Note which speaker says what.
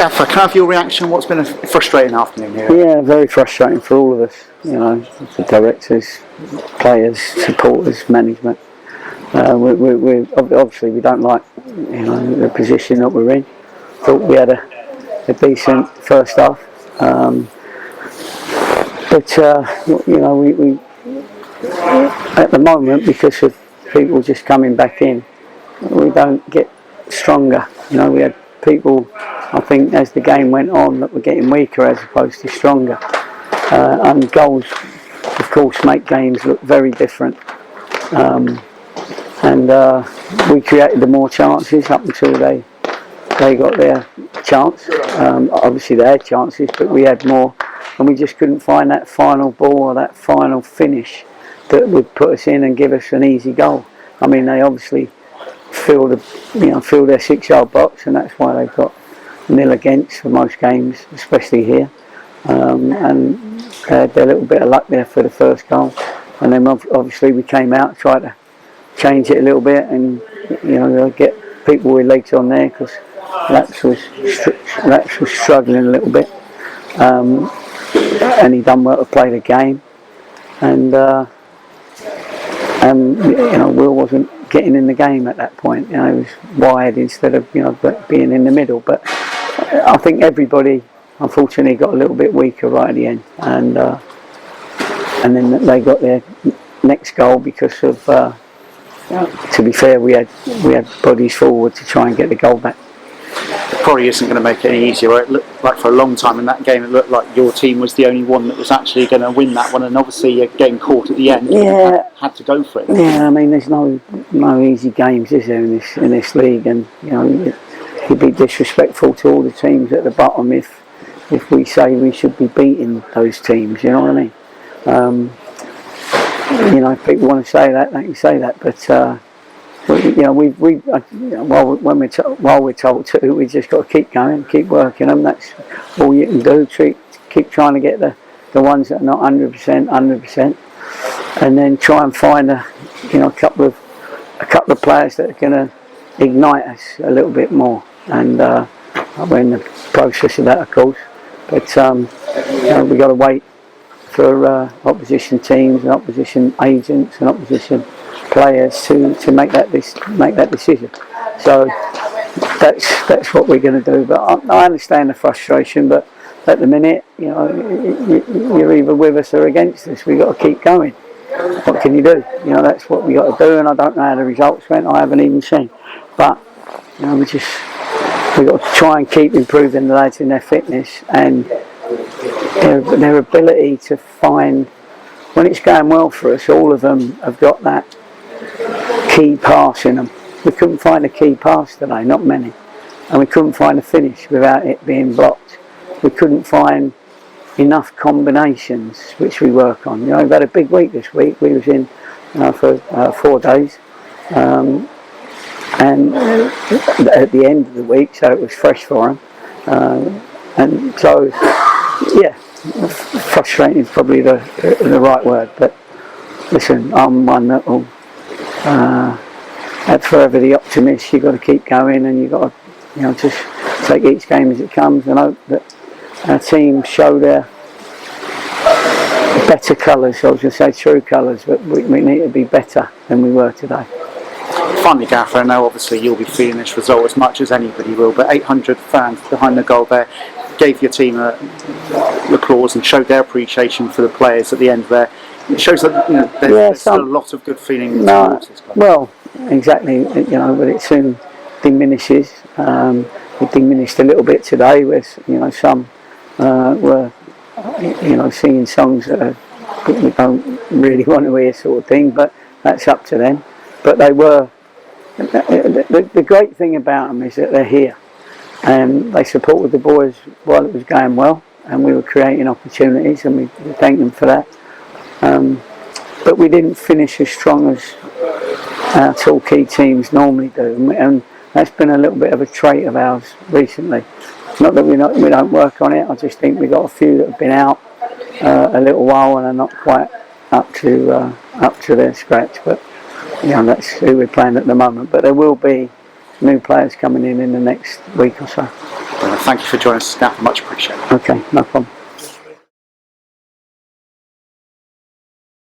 Speaker 1: Gaffer, can I have your reaction? What's been a frustrating afternoon here?
Speaker 2: Yeah, very frustrating for all of us. You know, the directors, players, supporters, management. We obviously we don't like, you know, the position that we're in. Thought we had a decent first half, but you know, we at the moment, because of people just coming back in, we don't get stronger. You know, we had people, I think, as the game went on, that were getting weaker as opposed to stronger. And goals, of course, make games look very different. And we created the more chances up until they got their chance. Obviously they had chances, but we had more, and we just couldn't find that final ball or that final finish that would put us in and give us an easy goal. I mean, they obviously fill their 6-yard box, and that's why they've got 0 against for most games, especially here. And they had a little bit of luck there for the first goal, and then obviously we came out, tried to change it a little bit, and you know, get people with legs on there, because Laps was struggling a little bit, and he done well to play the game, and you know, Will wasn't getting in the game at that point. You know, he was wide instead of, you know, being in the middle. But I think everybody, unfortunately, got a little bit weaker right at the end, and then they got their next goal because of. To be fair, we had bodies forward to try and get the goal back.
Speaker 1: It probably isn't going to make it any easier. It looked like for a long time in that game, it looked like your team was the only one that was actually going to win that one, and obviously you're getting caught at the end.
Speaker 2: Yeah,
Speaker 1: had to go for it.
Speaker 2: Yeah, I mean, there's no easy games, is there, in this league? And you know, it'd be disrespectful to all the teams at the bottom if we say we should be beating those teams. You know what I mean? You know, if people want to say that, they can say that, but you know, while we're told to, we just got to keep going, keep working them. That's all you can do. Keep trying to get the ones that are not 100%, and then try and find a couple of players that are going to ignite us a little bit more. And we're in the process of that, of course. But you know, we got to wait for opposition teams and opposition agents and opposition players to make that decision. So that's what we're going to do. But I understand the frustration. But at the minute, you know, you're either with us or against us. We've got to keep going. What can you do? You know, that's what we got to do. And I don't know how the results went. I haven't even seen. But you know, we've got to try and keep improving the lads in their fitness and their ability to find, when it's going well for us, all of them have got that key pass in them. We couldn't find a key pass today, not many, and we couldn't find a finish without it being blocked. We couldn't find enough combinations, which we work on. You know, we've had a big week this week. We was in for 4 days, and at the end of the week, so it was fresh for them, and so yeah. Frustrating is probably the right word, but listen, I'm one that will add forever the optimist. You've got to keep going, and you've got to, you know, just take each game as it comes and hope that our team show their better colours. I was going to say true colours, but we need to be better than we were today.
Speaker 1: Finally, Gaffer, I know obviously you'll be feeling this result as much as anybody will, but 800 fans behind the goal there gave your team applause and showed their appreciation for the players at the end there. It shows that, you know, there's still a lot of good feeling towards this club. Well,
Speaker 2: exactly, you know, but it soon diminishes. It diminished a little bit today, with, you know, some were, you know, singing songs that we don't really want to hear, sort of thing, but that's up to them. But they were, the great thing about them is that they're here, and they supported the boys while it was going well, and we were creating opportunities, and we thank them for that. But we didn't finish as strong as our Torquay teams normally do, and that's been a little bit of a trait of ours recently. Not that we don't work on it. I just think we got a few that have been out a little while and are not quite up to their scratch. But you know, that's who we're playing at the moment. But there will be new players coming in the next week or so.
Speaker 1: Thank you for joining us, Gaffer. Much appreciated.
Speaker 2: Okay, no problem.